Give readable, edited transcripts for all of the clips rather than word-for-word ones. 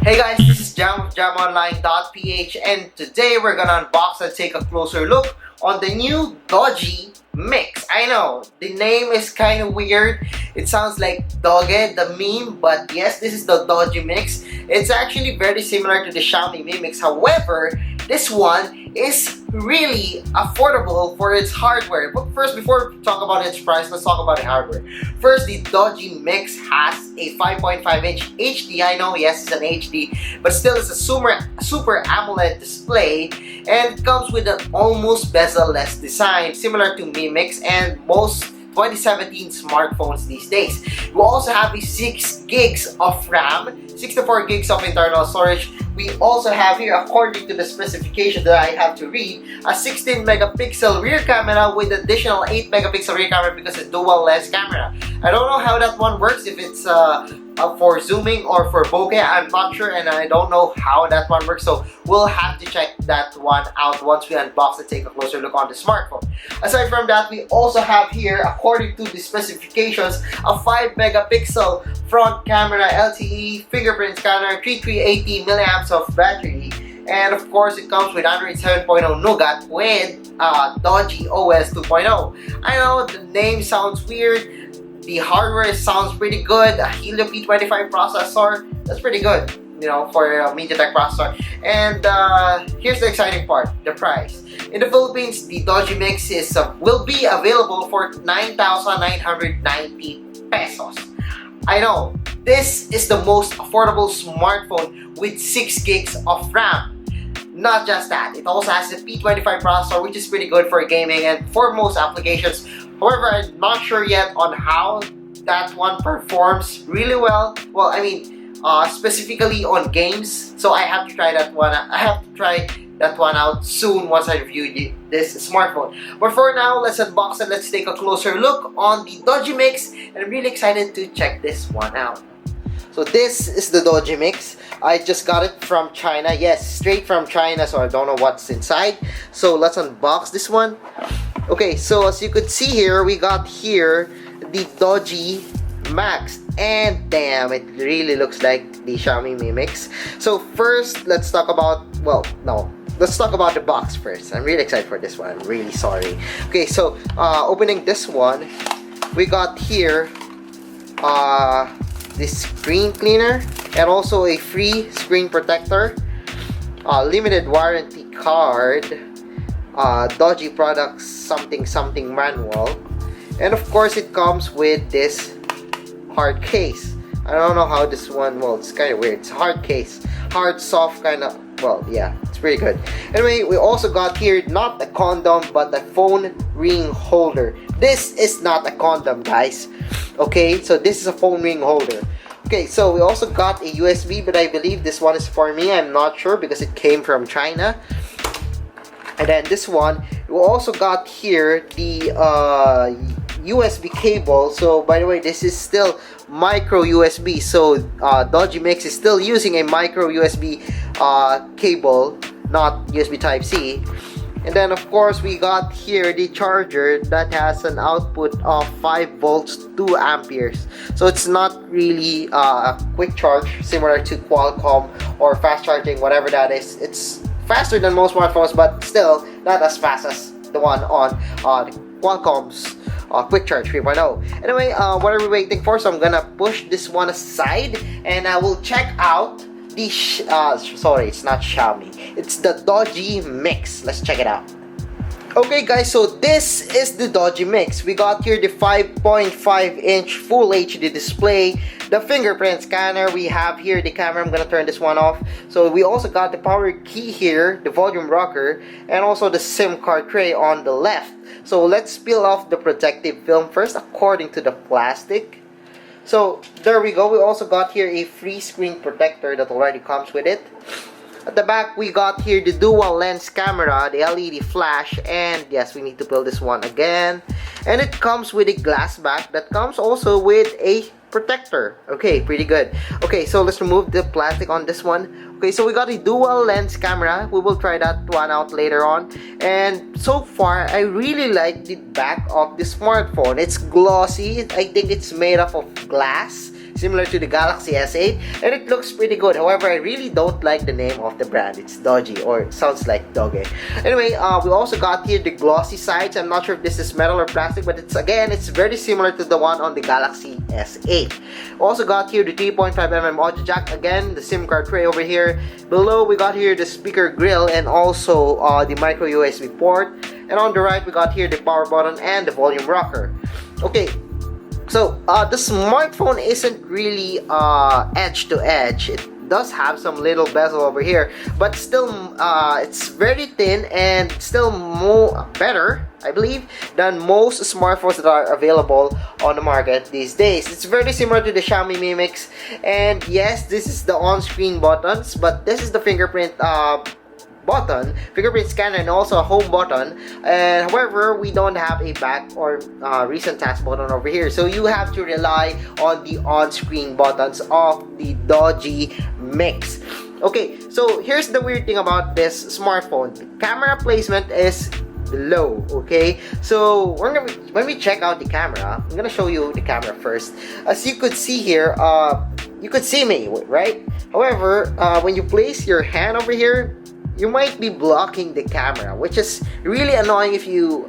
Hey guys, this is Jam of JamOnline.ph, and today we're gonna unbox and take a closer look on the new Doogee Mix. I know, the name is kind of weird. It sounds like Doogee, the meme, but yes, this is the Doogee Mix. It's actually very similar to the Xiaomi Mi Mix. However, this one is really affordable for its hardware. But first, before we talk about its price, let's talk about the hardware. First, the Doogee Mix has a 5.5-inch HD. I know, yes, it's an HD, but still it's a super AMOLED display, and it comes with an almost bezel-less design, similar to Mi Mix and most 2017 smartphones these days. We also have a 6 gigs of RAM, 64 gigs of internal storage. We also have here, according to the specification that I have to read, a 16 megapixel rear camera with additional 8 megapixel rear camera because it's dual lens camera. I don't know how that one works, if it's for zooming or for bokeh, I'm not sure, and I don't know how that one works, so we'll have to check that one out once we unbox and take a closer look on the smartphone. Aside from that, we also have here, according to the specifications, a 5 megapixel front camera, LTE, fingerprint scanner, 3380 milliamps of battery, and of course it comes with Android 7.0 Nougat with Doogee OS 2.0. I know the name sounds weird. The hardware sounds pretty good. A Helio P25 processor, that's pretty good, you know, for a MediaTek processor. And here's the exciting part, the price. In the Philippines, the Doogee Mix will be available for 9,990 pesos. I know, this is the most affordable smartphone with 6 gigs of RAM. Not just that, it also has a P25 processor, which is pretty good for gaming and for most applications. However, I'm not sure yet on how that one performs really well. Well, I mean, specifically on games. So I have to try that one. I have to try that one out soon once I review this smartphone. But for now, let's unbox and let's take a closer look on the Doogee Mix. And I'm really excited to check this one out. So this is the Doogee Mix. I just got it from China. Yes, straight from China, so I don't know what's inside. So let's unbox this one. Okay, so as you could see here, we got here the Doogee Max. And damn, it really looks like the Xiaomi Mi Mix. So first, let's talk about, well, no. Let's talk about the box first. I'm really excited for this one. I'm really sorry. Okay, so opening this one, we got here this screen cleaner and also a free screen protector, limited warranty card, Doogee products something manual, and of course it comes with this hard case. I don't know how this one, well, it's kind of weird. It's a hard case, hard soft kind of, well, yeah, it's pretty good. Anyway, we also got here not a condom but a phone ring holder. This is not a condom, guys. Okay, so this is a phone ring holder. Okay, so we also got a USB, but I believe this one is for me. I'm not sure because it came from China. And then this one, we also got here the USB cable. So by the way, this is still micro USB. So Doogee Mix is still using a micro USB cable, not USB Type-C. And then of course we got here the charger that has an output of 5 volts 2 amperes. So it's not really a quick charge similar to Qualcomm or fast charging, whatever that is. It's faster than most smartphones, but still not as fast as the one on Qualcomm's quick charge 3.0. Anyway, what are we waiting for? So I'm gonna push this one aside and I will check out the sorry, it's not Xiaomi, it's the Doogee Mix. Let's check it out. Okay guys, so this is the Doogee Mix. We got here the 5.5-inch full HD display, the fingerprint scanner, we have here the camera. I'm gonna turn this one off. So we also got the power key here, the volume rocker, and also the SIM card tray on the left. So let's peel off the protective film first according to the plastic. So there we go. We also got here a free screen protector that already comes with it. At the back, we got here the dual lens camera, the LED flash, and yes, we need to peel this one again. And it comes with a glass back that comes also with a protector. Okay, pretty good. Okay, so let's remove the plastic on this one. Okay, so we got a dual lens camera. We will try that one out later on. And so far, I really like the back of the smartphone. It's glossy. I think it's made up of glass. similar to the Galaxy S8, and it looks pretty good. However, I really don't like the name of the brand. It's Doogee, or it sounds like Doogee. Anyway, we also got here the glossy sides. I'm not sure if this is metal or plastic, but it's very similar to the one on the Galaxy S8. Also got here the 3.5mm audio jack. Again, the SIM card tray over here. Below, we got here the speaker grill and also the micro USB port. And on the right, we got here the power button and the volume rocker. Okay, so the smartphone isn't really edge to edge. It does have some little bezel over here, but still it's very thin and still better, I believe, than most smartphones that are available on the market these days. It's very similar to the Xiaomi Mi Mix, and yes, this is the on-screen buttons, but this is the fingerprint scanner, and also a home button. And however, we don't have a back or recent task button over here, so you have to rely on the on-screen buttons of the Doogee Mix. Okay, so here's the weird thing about this smartphone. The camera placement is below. Okay, so when we check out the camera, I'm gonna show you the camera first. As you could see here, you could see me, right? However, when you place your hand over here, you might be blocking the camera, which is really annoying if you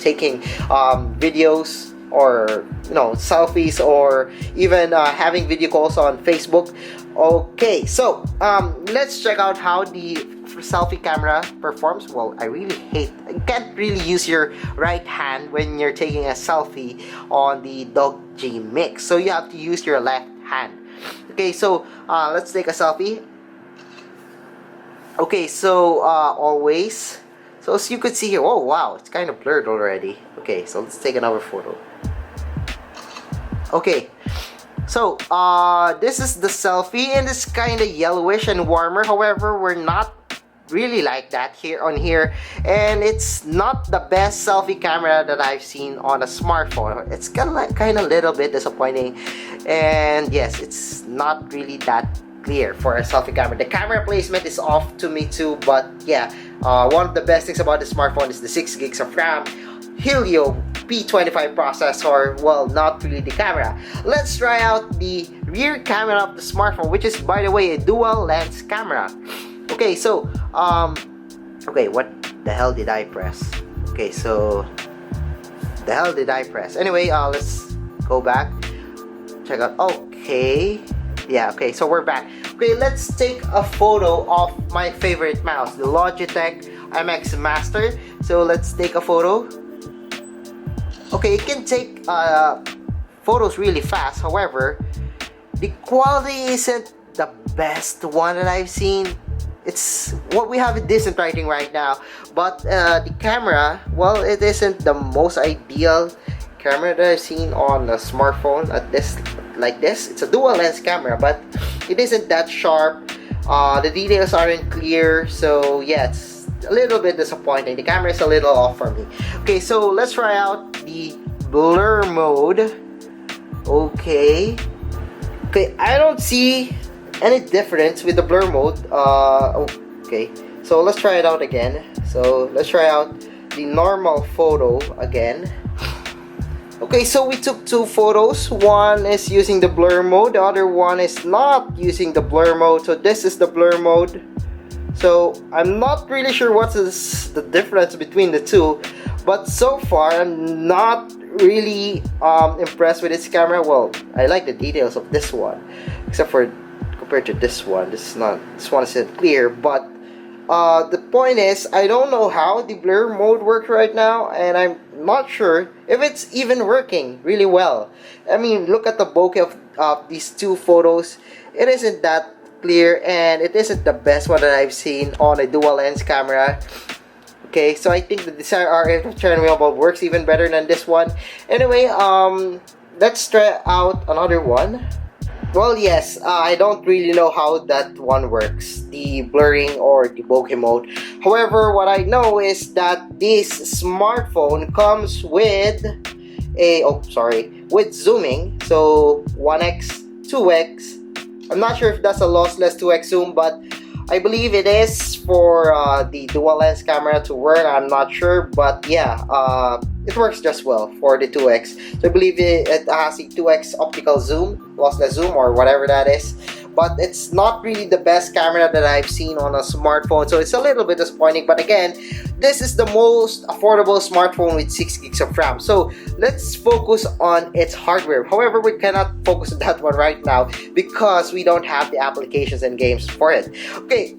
taking videos or selfies, or even having video calls on Facebook. Okay, so let's check out how the selfie camera performs. Well, you can't really use your right hand when you're taking a selfie on the Doogee Mix, so you have to use your left hand. Okay, so let's take a selfie. Okay, so always, so as you could see here, oh wow, it's kind of blurred already. Okay, so let's take another photo. Okay, so this is the selfie, and it's kind of yellowish and warmer. However, we're not really like that here, and it's not the best selfie camera that I've seen on a smartphone. It's kind of little bit disappointing, and yes, it's not really that clear for a selfie camera. The camera placement is off to me too, but yeah, one of the best things about the smartphone is the 6 gigs of RAM, Helio P25 processor. Well, not really the camera. Let's try out the rear camera of the smartphone, which is, by the way, a dual lens camera. Okay, so okay, what the hell did I press? Okay, so the hell did I press? Anyway, let's go back, check out. Okay, yeah, okay, so we're back. Okay, let's take a photo of my favorite mouse, the Logitech MX Master. So let's take a photo. Okay, it can take photos really fast. However, the quality isn't the best one that I've seen. It's what we have is decent writing right now, but the camera, well, it isn't the most ideal camera that I've seen on a smartphone like this. It's a dual lens camera, but it isn't that sharp. The details aren't clear, so yeah, it's a little bit disappointing. The camera is a little off for me. Okay, so let's try out the blur mode. Okay, I don't see any difference with the blur mode. Okay, so let's try it out again. So let's try out the normal photo again. Okay, so we took two photos. One is using the blur mode, the other one is not using the blur mode. So this is the blur mode. So I'm not really sure what is the difference between the two, but so far I'm not really impressed with this camera. Well, I like the details of this one, except for compared to this one. This one isn't clear, but the point is, I don't know how the blur mode works right now, and I'm not sure if it's even working really well. I mean, look at the bokeh of these two photos. It isn't that clear, and it isn't the best one that I've seen on a dual lens camera. Okay, so I think the Desire RF channel works even better than this one. Anyway, let's try out another one. Well, yes, I don't really know how that one works, the blurring or the bokeh mode. However, what I know is that this smartphone comes with with zooming, so 1x, 2x. I'm not sure if that's a lossless 2x zoom, but I believe it is for the dual lens camera to work. I'm not sure, but yeah, it works just well for the 2x. So I believe it has a 2x optical zoom, lossless zoom, or whatever that is. But it's not really the best camera that I've seen on a smartphone, so it's a little bit disappointing. But again, this is the most affordable smartphone with 6 gigs of RAM. So let's focus on its hardware. However, we cannot focus on that one right now because we don't have the applications and games for it. Okay,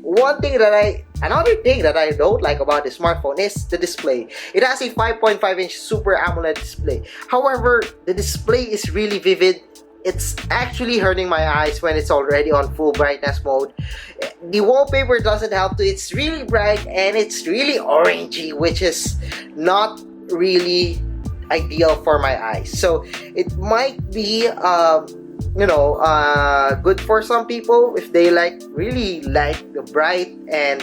another thing that I don't like about the smartphone is the display. It has a 5.5-inch Super AMOLED display. However, the display is really vivid. It's actually hurting my eyes when it's already on full brightness mode. The wallpaper doesn't help too. It's really bright and it's really orangey, which is not really ideal for my eyes. So it might be good for some people if they really like the bright and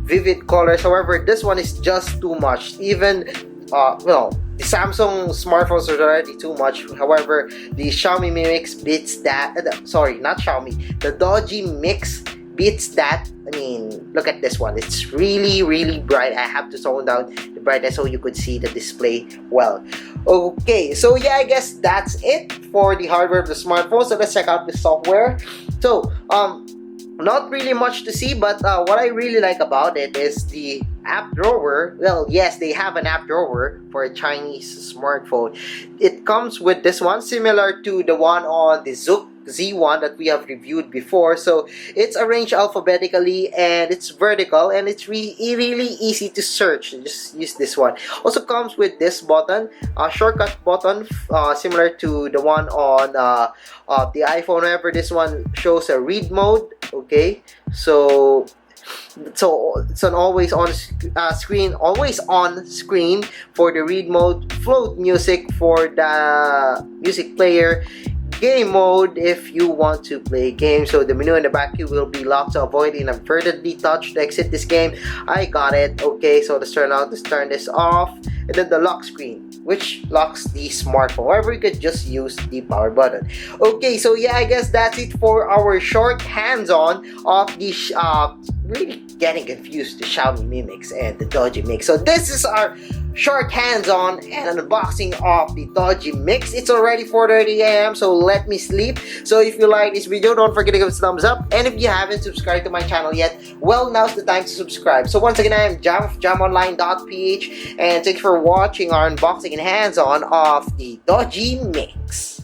vivid colors. However, this one is just too much. Even the Samsung smartphones are already too much. However, the Xiaomi Mi Mix beats that. Sorry, not Xiaomi. The Doogee Mix beats that. I mean, look at this one. It's really, really bright. I have to tone down the brightness so you could see the display well. Okay, so yeah, I guess that's it for the hardware of the smartphone. So let's check out the software. So, not really much to see, but what I really like about it is the app drawer. Well, yes, they have an app drawer for a Chinese smartphone. It comes with this one, similar to the one on the Zook Z1 that we have reviewed before. So it's arranged alphabetically and it's vertical and it's really easy to search. Just use this one. Also comes with this button, a shortcut button, similar to the one on the iPhone. However, this one shows a read mode. Okay, so it's an always on screen for the read mode, float music for the music player, game mode if you want to play games. So the menu in the back view will be locked to avoid inadvertently touch to exit this game. I got it. Okay, so let's turn this off, and then the lock screen, which locks the smartphone. However, you could just use the power button. Okay, so yeah, I guess that's it for our short hands-on of the really getting confused, the Xiaomi Mi Mix and the Doogee Mix. So this is our short hands-on and unboxing of the Doogee Mix. It's already 4:30 a.m. so let me sleep. So if you like this video, don't forget to give it a thumbs up, and if you haven't subscribed to my channel yet, well, now's the time to subscribe. So once again, I am Jam of jamonline.ph, and thanks for watching our unboxing and hands-on of the Doogee Mix.